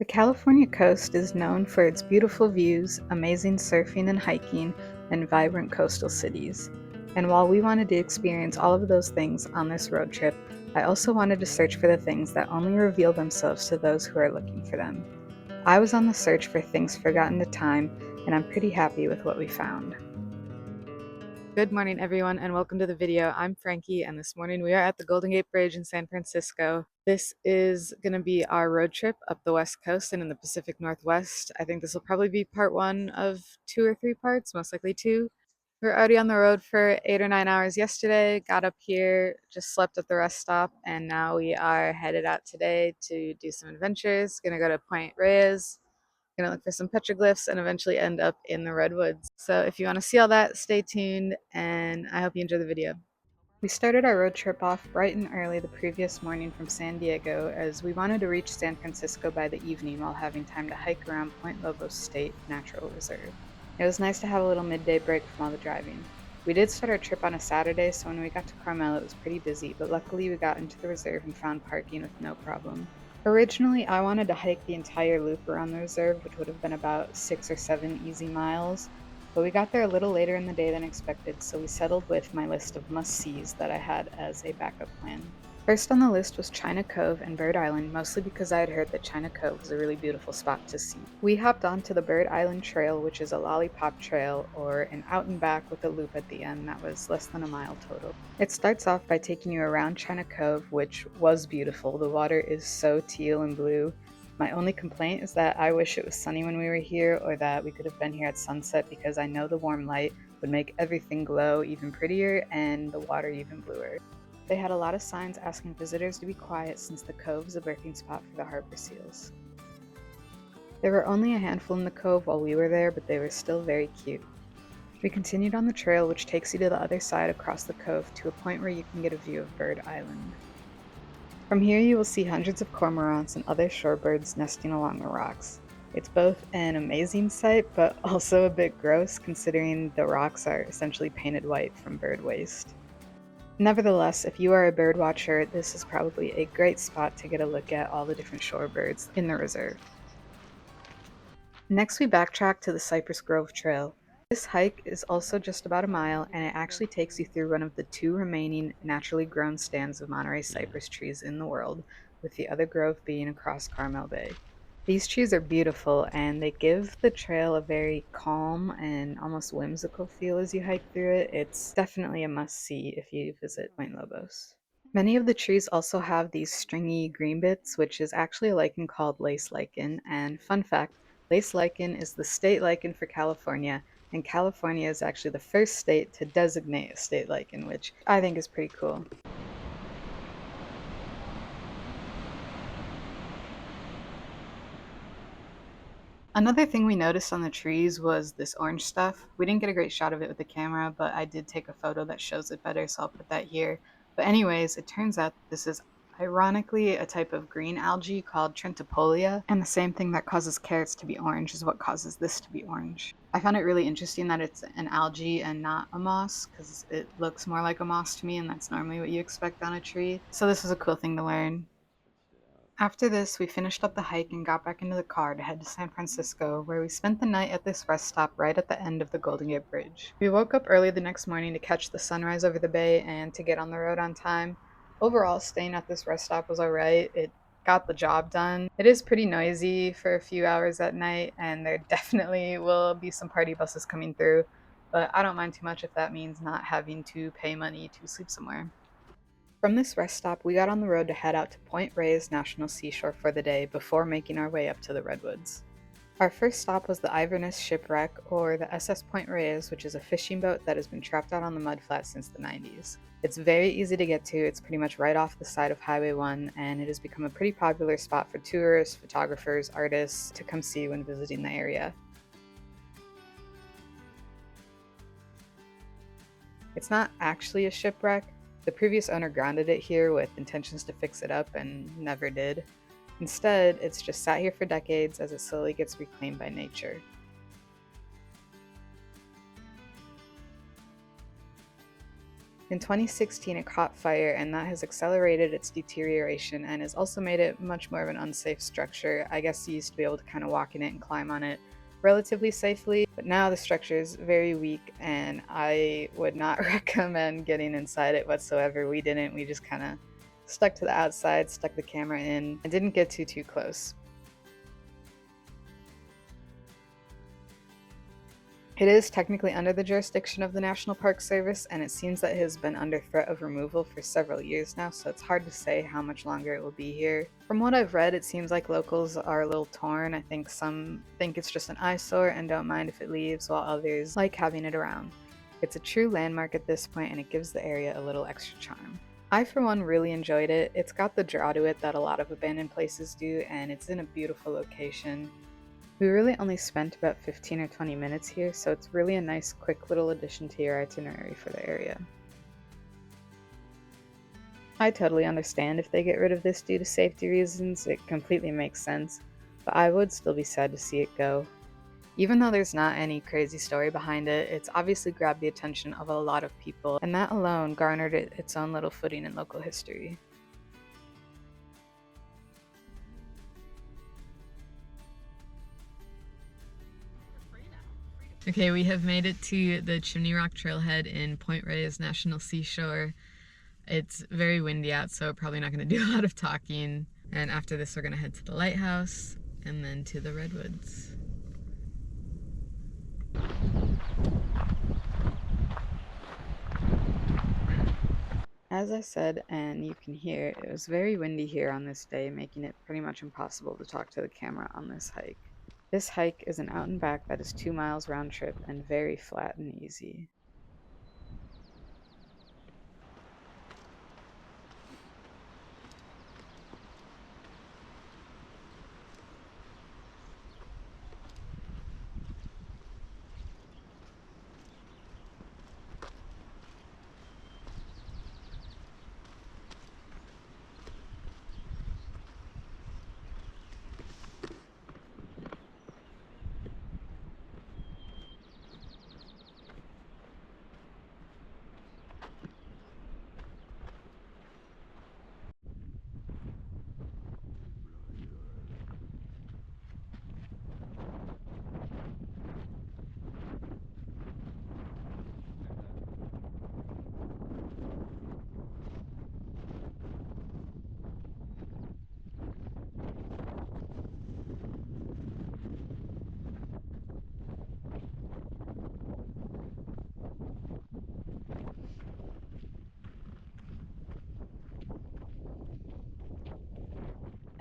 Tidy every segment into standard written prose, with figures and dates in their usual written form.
California coast is known for its beautiful views, amazing surfing and hiking, and vibrant coastal cities. And while we wanted to experience all of those things on this road trip, I also wanted to search for the things that only reveal themselves to those who are looking for them. I was on the search for things forgotten to time, and I'm pretty happy with what we found. Good morning, everyone, and welcome to the video. I'm Frankie, and this morning we are at the Golden Gate Bridge in San Francisco. This is going to be our road trip up the West Coast and in the Pacific Northwest. I think this will probably be part one of 2 or 3 parts, most likely 2. We were already on the road for 8 or 9 hours yesterday, got up here, just slept at the rest stop, and now we are headed out today to do some adventures. Gonna go to Point Reyes, gonna look for some petroglyphs, and eventually end up in the redwoods. So if you want to see all that, stay tuned, and I hope you enjoy the video. We started our road trip off bright and early the previous morning from San Diego, as we wanted to reach San Francisco by the evening while having time to hike around Point Lobos State Natural Reserve. It was nice to have a little midday break from all the driving. We did start our trip on a Saturday, so when we got to Carmel it was pretty busy, but luckily we got into the reserve and found parking with no problem. Originally, I wanted to hike the entire loop around the reserve, which would have been about 6 or 7 easy miles, but we got there a little later in the day than expected, so we settled with my list of must-sees that I had as a backup plan. First on the list was China Cove and Bird Island, mostly because I had heard that China Cove was a really beautiful spot to see. We hopped onto the Bird Island Trail, which is a lollipop trail, or an out and back with a loop at the end that was less than a mile total. It starts off by taking you around China Cove, which was beautiful. The water is so teal and blue. My only complaint is that I wish it was sunny when we were here, or that we could have been here at sunset, because I know the warm light would make everything glow even prettier and the water even bluer. They had a lot of signs asking visitors to be quiet since the cove is a birthing spot for the harbor seals. There were only a handful in the cove while we were there, but they were still very cute. We continued on the trail, which takes you to the other side across the cove to a point where you can get a view of Bird Island. From here you will see hundreds of cormorants and other shorebirds nesting along the rocks. It's both an amazing sight, but also a bit gross considering the rocks are essentially painted white from bird waste. Nevertheless, if you are a bird watcher, this is probably a great spot to get a look at all the different shorebirds in the reserve. Next we backtrack to the Cypress Grove Trail. This hike is also just about a mile, and it actually takes you through one of the 2 remaining naturally grown stands of Monterey cypress trees in the world, with the other grove being across Carmel Bay. These trees are beautiful, and they give the trail a very calm and almost whimsical feel as you hike through it. It's definitely a must-see if you visit Point Lobos. Many of the trees also have these stringy green bits, which is actually a lichen called lace lichen, and fun fact, lace lichen is the state lichen for California, and California is actually the first state to designate a state lichen, which I think is pretty cool. Another thing we noticed on the trees was this orange stuff. We didn't get a great shot of it with the camera, but I did take a photo that shows it better, so I'll put that here. But anyways, it turns out this is ironically a type of green algae called Trentipolia, and the same thing that causes carrots to be orange is what causes this to be orange. I found it really interesting that it's an algae and not a moss, because it looks more like a moss to me, and that's normally what you expect on a tree. So this was a cool thing to learn. After this, we finished up the hike and got back into the car to head to San Francisco, where we spent the night at this rest stop right at the end of the Golden Gate Bridge. We woke up early the next morning to catch the sunrise over the bay and to get on the road on time. Overall, staying at this rest stop was alright. It got the job done. It is pretty noisy for a few hours at night, and there definitely will be some party buses coming through, but I don't mind too much if that means not having to pay money to sleep somewhere. From this rest stop, we got on the road to head out to Point Reyes National Seashore for the day before making our way up to the Redwoods. Our first stop was the Inverness Shipwreck, or the SS Point Reyes, which is a fishing boat that has been trapped out on the mudflats since the 90s. It's very easy to get to, it's pretty much right off the side of Highway 1, and it has become a pretty popular spot for tourists, photographers, artists to come see when visiting the area. It's not actually a shipwreck. The previous owner grounded it here with intentions to fix it up and never did. Instead, it's just sat here for decades as it slowly gets reclaimed by nature. In 2016, it caught fire, and that has accelerated its deterioration and has also made it much more of an unsafe structure. I guess you used to be able to kind of walk in it and climb on it relatively safely, but now the structure is very weak, and I would not recommend getting inside it whatsoever. We didn't. We just kind of stuck to the outside, stuck the camera in, and didn't get too close. It is technically under the jurisdiction of the National Park Service, and it seems that it has been under threat of removal for several years now, so it's hard to say how much longer it will be here. From what I've read, it seems like locals are a little torn. I think some think it's just an eyesore and don't mind if it leaves, while others like having it around. It's a true landmark at this point, and it gives the area a little extra charm. I, for one, really enjoyed it. It's got the draw to it that a lot of abandoned places do, and it's in a beautiful location. We really only spent about 15 or 20 minutes here, so it's really a nice quick little addition to your itinerary for the area. I totally understand if they get rid of this due to safety reasons, it completely makes sense, but I would still be sad to see it go. Even though there's not any crazy story behind it, it's obviously grabbed the attention of a lot of people, and that alone garnered it its own little footing in local history. Okay, we have made it to the Chimney Rock Trailhead in Point Reyes National Seashore. It's very windy out, so probably not going to do a lot of talking. And after this, we're going to head to the Lighthouse and then to the Redwoods. As I said, and you can hear, it was very windy here on this day, making it pretty much impossible to talk to the camera on this hike. This hike is an out and back that is 2 miles round trip and very flat and easy.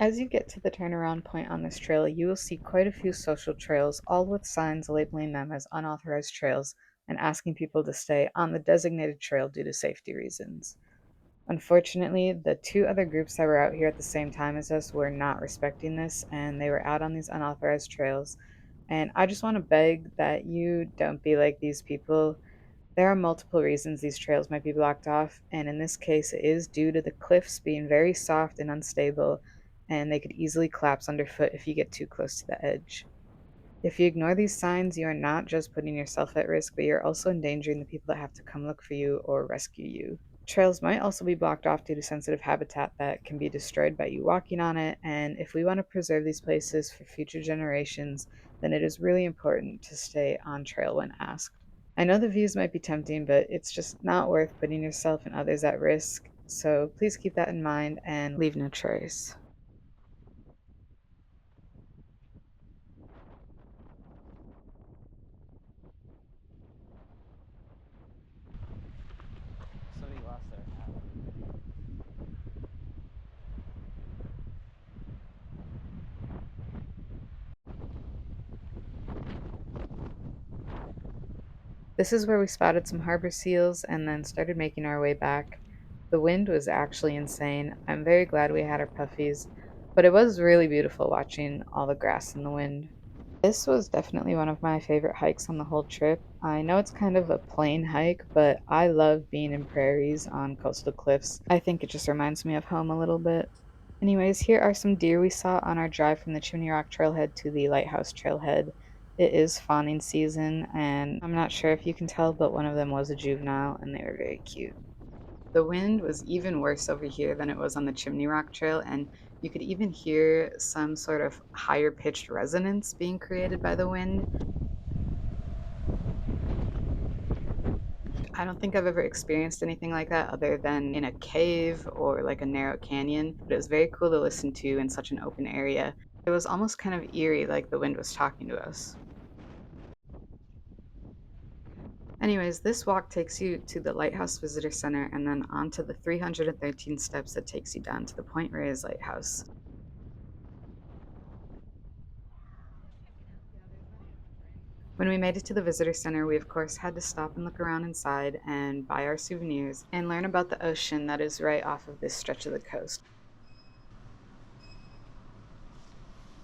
As you get to the turnaround point on this trail, you will see quite a few social trails, all with signs labeling them as unauthorized trails and asking people to stay on the designated trail due to safety reasons. Unfortunately, the two other groups that were out here at the same time as us were not respecting this, and they were out on these unauthorized trails. And I just want to beg that you don't be like these people. There are multiple reasons these trails might be blocked off, and in this case, it is due to the cliffs being very soft and unstable, and they could easily collapse underfoot if you get too close to the edge. If you ignore these signs, you are not just putting yourself at risk, but you're also endangering the people that have to come look for you or rescue you. Trails might also be blocked off due to sensitive habitat that can be destroyed by you walking on it, and if we want to preserve these places for future generations, then it is really important to stay on trail when asked. I know the views might be tempting, but it's just not worth putting yourself and others at risk, so please keep that in mind and leave no trace. Somebody lost their hat. This is where we spotted some harbor seals and then started making our way back. The wind was actually insane. I'm very glad we had our puffies, but it was really beautiful watching all the grass in the wind. This was definitely one of my favorite hikes on the whole trip. I know it's kind of a plain hike, but I love being in prairies on coastal cliffs. I think it just reminds me of home a little bit. Anyways, here are some deer we saw on our drive from the Chimney Rock Trailhead to the Lighthouse Trailhead. It is fawning season, and I'm not sure if you can tell, but one of them was a juvenile, and they were very cute. The wind was even worse over here than it was on the Chimney Rock Trail, and you could even hear some sort of higher pitched resonance being created by the wind. I don't think I've ever experienced anything like that other than in a cave or like a narrow canyon, but it was very cool to listen to in such an open area. It was almost kind of eerie, like the wind was talking to us. Anyways, this walk takes you to the Lighthouse Visitor Center and then onto the 313 steps that takes you down to the Point Reyes Lighthouse. When we made it to the visitor center, we of course had to stop and look around inside and buy our souvenirs and learn about the ocean that is right off of this stretch of the coast.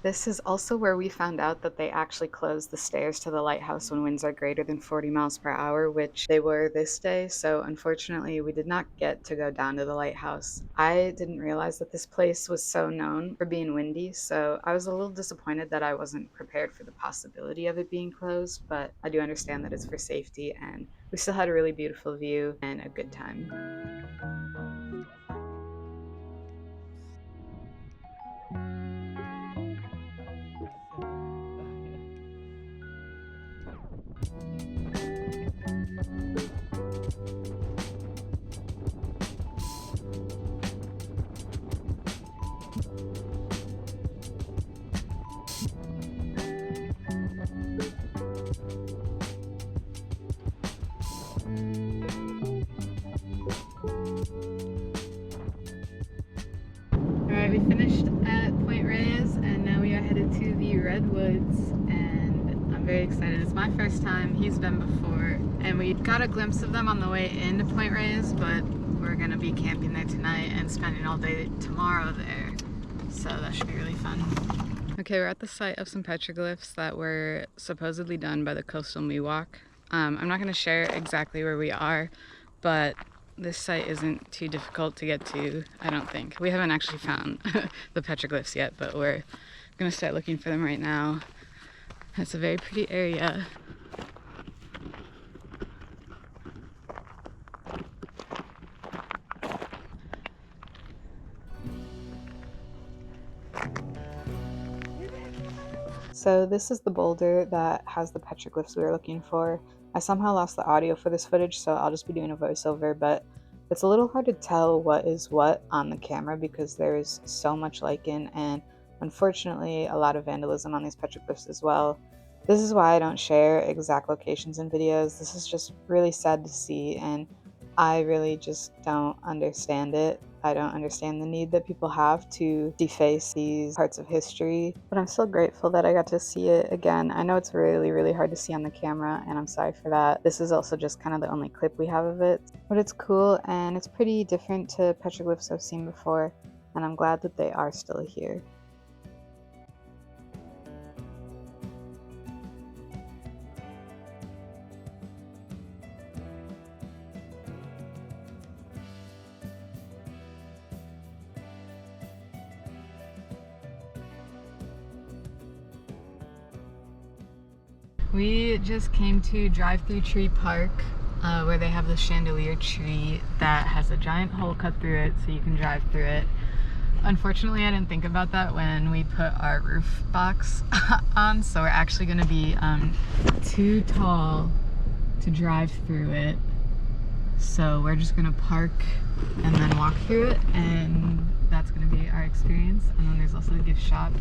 This is also where we found out that they actually close the stairs to the lighthouse when winds are greater than 40 miles per hour, which they were this day, so unfortunately we did not get to go down to the lighthouse. I didn't realize that this place was so known for being windy, so I was a little disappointed that I wasn't prepared for the possibility of it being closed, but I do understand that it's for safety, and we still had a really beautiful view and a good time. Alright, we finished at Point Reyes and now we are headed to the Redwoods, and I'm very excited. It's my first time. He's been before, and we got a glimpse of them on the way into Point Reyes, but we're gonna be camping there tonight and spending all day tomorrow there, so that should be really fun. Okay, we're at the site of some petroglyphs that were supposedly done by the coastal Miwok. I'm not gonna share exactly where we are, but this site isn't too difficult to get to, I don't think. We haven't actually found the petroglyphs yet, but we're gonna start looking for them right now. It's a very pretty area. So this is the boulder that has the petroglyphs we were looking for. I somehow lost the audio for this footage, so I'll just be doing a voiceover, but it's a little hard to tell what is what on the camera because there's so much lichen and unfortunately a lot of vandalism on these petroglyphs as well. This is why I don't share exact locations in videos. This is just really sad to see, and I really just don't understand it. I don't understand the need that people have to deface these parts of history, but I'm still grateful that I got to see it again. I know it's really, really hard to see on the camera, and I'm sorry for that. This is also just kind of the only clip we have of it, but it's cool, and it's pretty different to petroglyphs I've seen before, and I'm glad that they are still here. We just came to Drive-Thru Tree Park, where they have the chandelier tree that has a giant hole cut through it so you can drive through it. Unfortunately, I didn't think about that when we put our roof box on, so we're actually going to be too tall to drive through it. So we're just going to park and then walk through it, and that's going to be our experience. And then there's also a gift shop.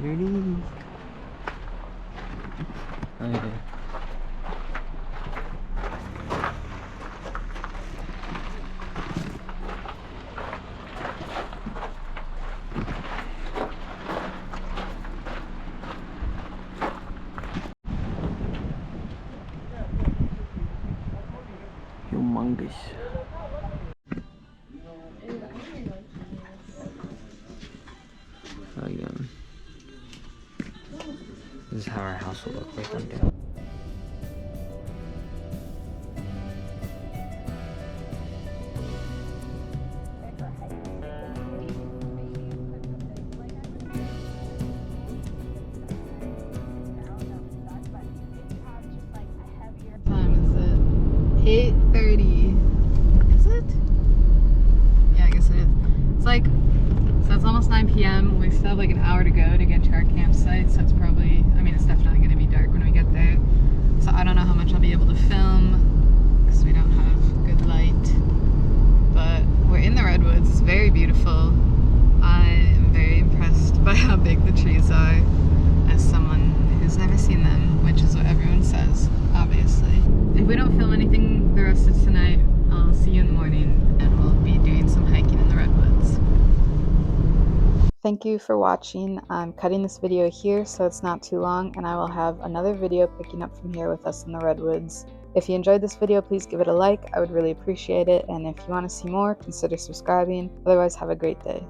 Really? Okay. Humongous. Again. This is how our house will look like one day. What time is it? 8:30. Is it? Yeah, I guess it is. It's like, so it's almost 9 p.m. We still have like an hour to go to get to our campsite, so it's probably, I mean, it's definitely going to be dark when we get there. So I don't know how much I'll be able to film because we don't have good light. But we're in the redwoods. It's very beautiful. I am very impressed by how big the trees are as someone who's never seen them, which is what everyone says, obviously. If we don't film anything the rest of tonight, I'll see you in the morning and we'll be doing some hiking in the redwoods. Thank you for watching. I'm cutting this video here so it's not too long, and I will have another video picking up from here with us in the redwoods. If you enjoyed this video, please give it a like. I would really appreciate it, and if you want to see more, consider subscribing. Otherwise, have a great day.